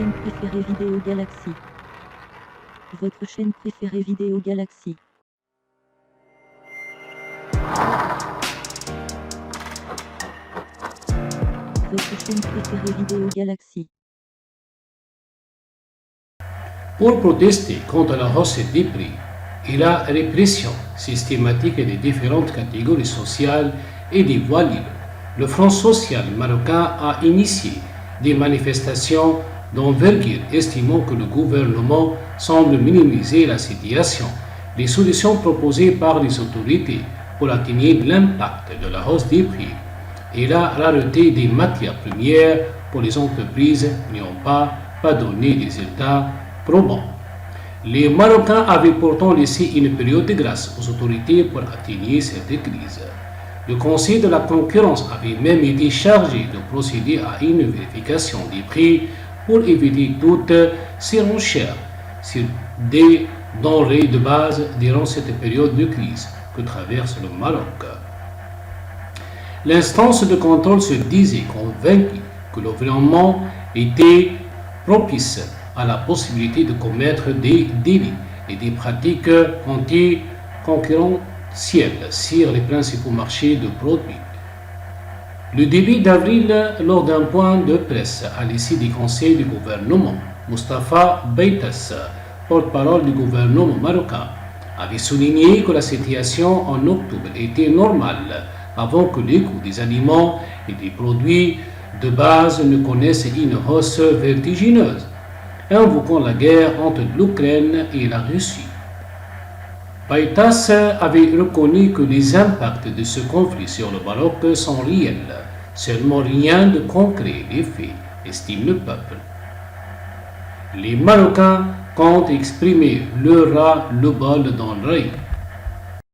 chaîne préférée Vidéo Galaxy. Votre chaîne préférée Vidéo Galaxy. Votre chaîne préférée Vidéo Galaxy. Pour protester contre la hausse des prix et la répression systématique des différentes catégories sociales et des voies libres, le Front social marocain a initié des manifestations d'envergure, estimant que le gouvernement semble minimiser la situation. Les solutions proposées par les autorités pour atténuer l'impact de la hausse des prix et la rareté des matières premières pour les entreprises n'y ont pas donné des résultats probants. Les Marocains avaient pourtant laissé une période de grâce aux autorités pour atténuer cette crise. Le Conseil de la concurrence avait même été chargé de procéder à une vérification des prix pour éviter toute surenchère sur des denrées de base durant cette période de crise que traverse le Maroc. L'instance de contrôle se disait convaincue que l'environnement était propice à la possibilité de commettre des délits et des pratiques anticoncurrentielles sur les principaux marchés de produits. Le début d'avril, lors d'un point de presse à l'issue du conseil du gouvernement, Moustapha Beitas, porte-parole du gouvernement marocain, avait souligné que la situation en octobre était normale avant que les coûts des aliments et des produits de base ne connaissent une hausse vertigineuse, invoquant la guerre entre l'Ukraine et la Russie. Beitas avait reconnu que les impacts de ce conflit sur le Maroc sont réels, seulement rien de concret est fait, estime le peuple. Les Marocains comptent exprimer leur ras-le-bol dans l'œil.